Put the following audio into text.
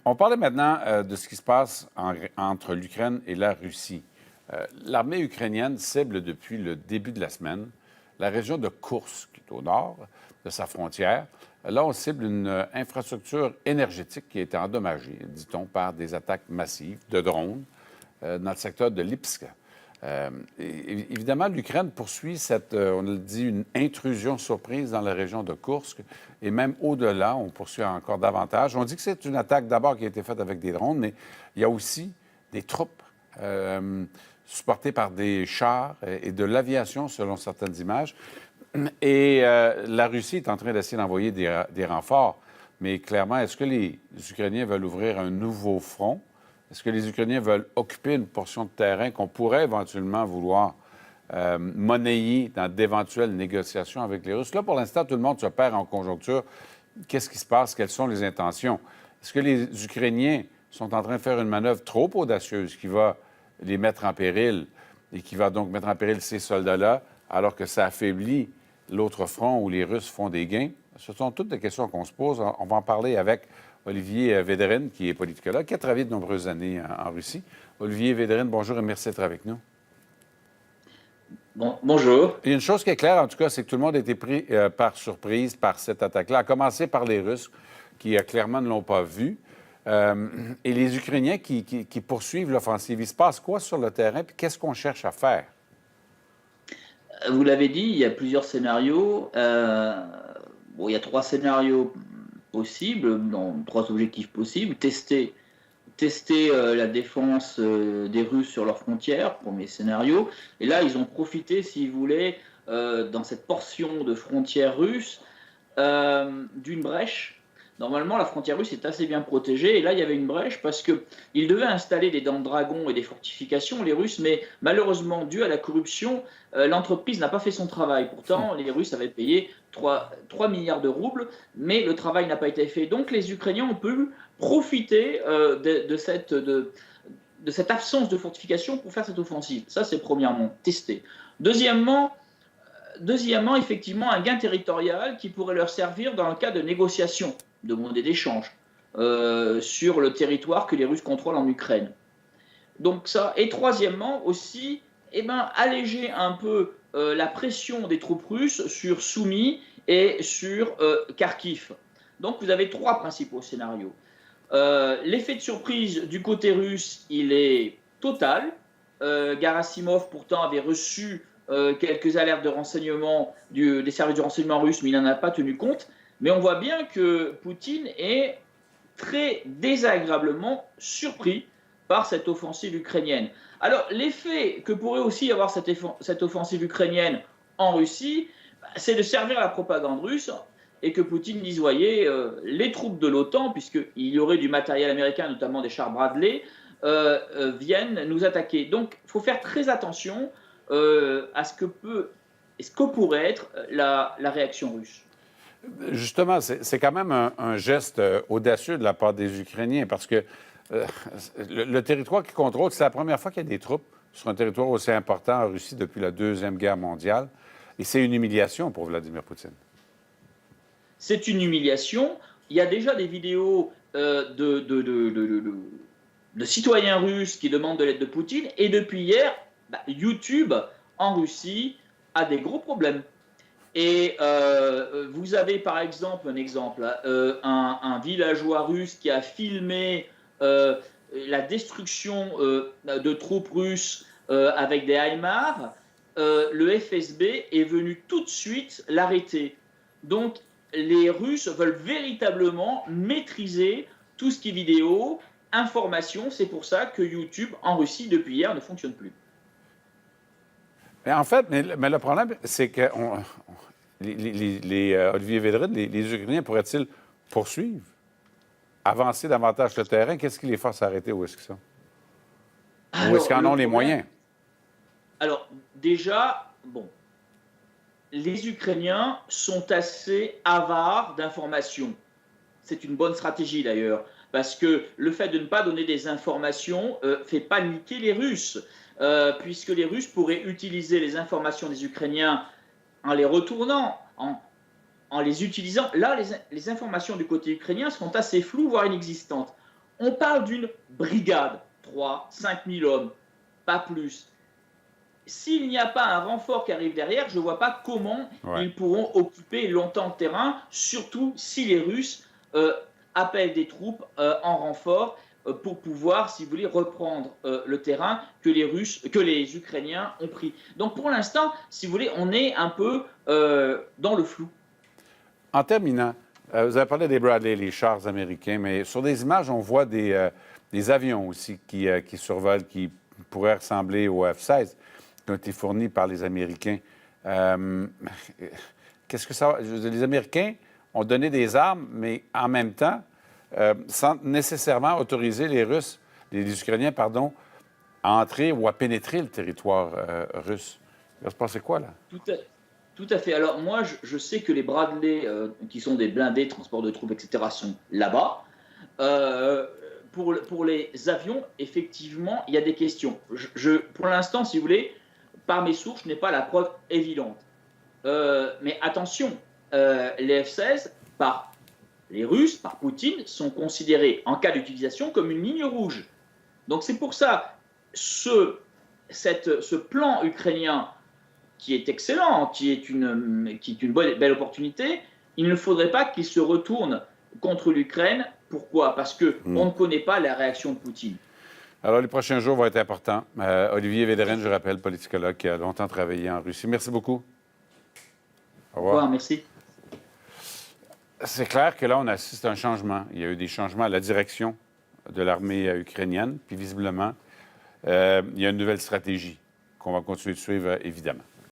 On parlait maintenant de ce qui se passe entre l'Ukraine et la Russie. L'armée ukrainienne cible depuis le début de la semaine la région de Koursk, qui est au nord de sa frontière. Là, on cible une infrastructure énergétique qui a été endommagée, dit-on, par des attaques massives de drones dans le secteur de Lipsk. Évidemment, l'Ukraine poursuit cette, on le dit, une intrusion surprise dans la région de Koursk. Et même au-delà, on poursuit encore davantage. On dit que c'est une attaque d'abord qui a été faite avec des drones, mais il y a aussi des troupes supportées par des chars et de l'aviation, selon certaines images. Et la Russie est en train d'essayer d'envoyer des renforts. Mais clairement, est-ce que les Ukrainiens veulent ouvrir un nouveau front? Est-ce que les Ukrainiens veulent occuper une portion de terrain qu'on pourrait éventuellement vouloir monnayer dans d'éventuelles négociations avec les Russes? Là, pour l'instant, tout le monde se perd en conjoncture. Qu'est-ce qui se passe? Quelles sont les intentions? Est-ce que les Ukrainiens sont en train de faire une manœuvre trop audacieuse qui va les mettre en péril et qui va donc mettre en péril ces soldats-là, alors que ça affaiblit l'autre front où les Russes font des gains? Ce sont toutes des questions qu'on se pose. On va en parler avec Olivier Védrine, qui est politologue, qui a travaillé de nombreuses années en Russie. Olivier Védrine, bonjour et merci d'être avec nous. Bonjour. Il y a une chose qui est claire, en tout cas, c'est que tout le monde a été pris par surprise par cette attaque-là, à commencer par les Russes, qui clairement ne l'ont pas vu, et les Ukrainiens qui poursuivent l'offensive. Il se passe quoi sur le terrain, puis qu'est-ce qu'on cherche à faire? Vous l'avez dit, il y a plusieurs scénarios. Il y a 3 scénarios possibles, trois objectifs possibles. Tester la défense des Russes sur leurs frontières, premier scénario. Et là, ils ont profité, si vous voulez, dans cette portion de frontière russe, d'une brèche. Normalement, la frontière russe est assez bien protégée. Et là, il y avait une brèche parce qu'ils devaient installer des dents de dragon et des fortifications, les Russes. Mais malheureusement, dû à la corruption, l'entreprise n'a pas fait son travail. Pourtant, les Russes avaient payé 3 milliards de roubles, mais le travail n'a pas été fait. Donc, les Ukrainiens ont pu profiter de cette absence de fortification pour faire cette offensive. Ça, c'est premièrement, tester. Deuxièmement, effectivement, un gain territorial qui pourrait leur servir dans le cas de négociations, de monnaie d'échange, sur le territoire que les Russes contrôlent en Ukraine. Donc ça. Et troisièmement aussi, alléger un peu la pression des troupes russes sur Soumy et sur Kharkiv. Donc vous avez 3 principaux scénarios. L'effet de surprise du côté russe, il est total. Gerasimov, pourtant, avait reçu quelques alertes de renseignement des services de renseignement russes, mais il n'en a pas tenu compte. Mais on voit bien que Poutine est très désagréablement surpris par cette offensive ukrainienne. Alors, l'effet que pourrait aussi avoir cette offensive ukrainienne en Russie, c'est de servir la propagande russe et que Poutine dise, voyez, les troupes de l'OTAN, puisqu'il y aurait du matériel américain, notamment des chars Bradley, viennent nous attaquer. Donc, il faut faire très attention à ce que pourrait être la réaction russe. Justement, c'est quand même un geste audacieux de la part des Ukrainiens, parce que le territoire qu'ils contrôlent, c'est la première fois qu'il y a des troupes sur un territoire aussi important en Russie depuis la Deuxième Guerre mondiale. Et c'est une humiliation pour Vladimir Poutine. C'est une humiliation. Il y a déjà des vidéos de citoyens russes qui demandent de l'aide de Poutine. Et depuis hier, YouTube en Russie a des gros problèmes. Et vous avez par exemple un villageois russe qui a filmé la destruction de troupes russes avec des HIMARS. Le FSB est venu tout de suite l'arrêter. Donc les Russes veulent véritablement maîtriser tout ce qui est vidéo, information. C'est pour ça que YouTube en Russie depuis hier ne fonctionne plus. Mais en fait, mais le problème, c'est que Olivier Védrine, les Ukrainiens pourraient-ils poursuivre, avancer davantage le terrain? Qu'est-ce qui les force à arrêter? Où est-ce qu'ils sont? Où est-ce qu'ils en ont les moyens? Alors, déjà, les Ukrainiens sont assez avares d'informations. C'est une bonne stratégie d'ailleurs, parce que le fait de ne pas donner des informations fait paniquer les Russes, puisque les Russes pourraient utiliser les informations des Ukrainiens en les retournant, en les utilisant. Là, les informations du côté ukrainien sont assez floues, voire inexistantes. On parle d'une brigade, 3, 5 000 hommes, pas plus. S'il n'y a pas un renfort qui arrive derrière, je ne vois pas comment ils pourront occuper longtemps le terrain, surtout si les Russes appellent des troupes en renfort pour pouvoir, si vous voulez, reprendre le terrain que les Ukrainiens ont pris. Donc pour l'instant, si vous voulez, on est un peu dans le flou. En terminant, vous avez parlé des Bradley, les chars américains, mais sur des images, on voit des avions aussi qui survolent, qui pourraient ressembler aux F-16, qui ont été fournis par les Américains. Qu'est-ce que ça va? Les Américains ont donné des armes, mais en même temps, sans nécessairement autoriser les Ukrainiens, pardon, à entrer ou à pénétrer le territoire russe. Il va se passer quoi, là? Tout à fait. Alors moi, je sais que les Bradley, qui sont des blindés, transport de troupes, etc., sont là-bas. Pour les avions, effectivement, il y a des questions. Pour l'instant, si vous voulez, par mes sources, je n'ai pas la preuve évidente. Mais attention, les F-16, par les Russes, par Poutine, sont considérés, en cas d'utilisation, comme une ligne rouge. Donc c'est pour ça, ce plan ukrainien, qui est excellent, qui est une belle opportunité, il ne faudrait pas qu'il se retourne contre l'Ukraine. Pourquoi? Parce qu'on ne connaît pas la réaction de Poutine. Alors, les prochains jours vont être importants. Olivier Védrine, je rappelle, politicologue qui a longtemps travaillé en Russie. Merci beaucoup. Au revoir, merci. C'est clair que là, on assiste à un changement. Il y a eu des changements à la direction de l'armée ukrainienne, puis visiblement, il y a une nouvelle stratégie qu'on va continuer de suivre, évidemment.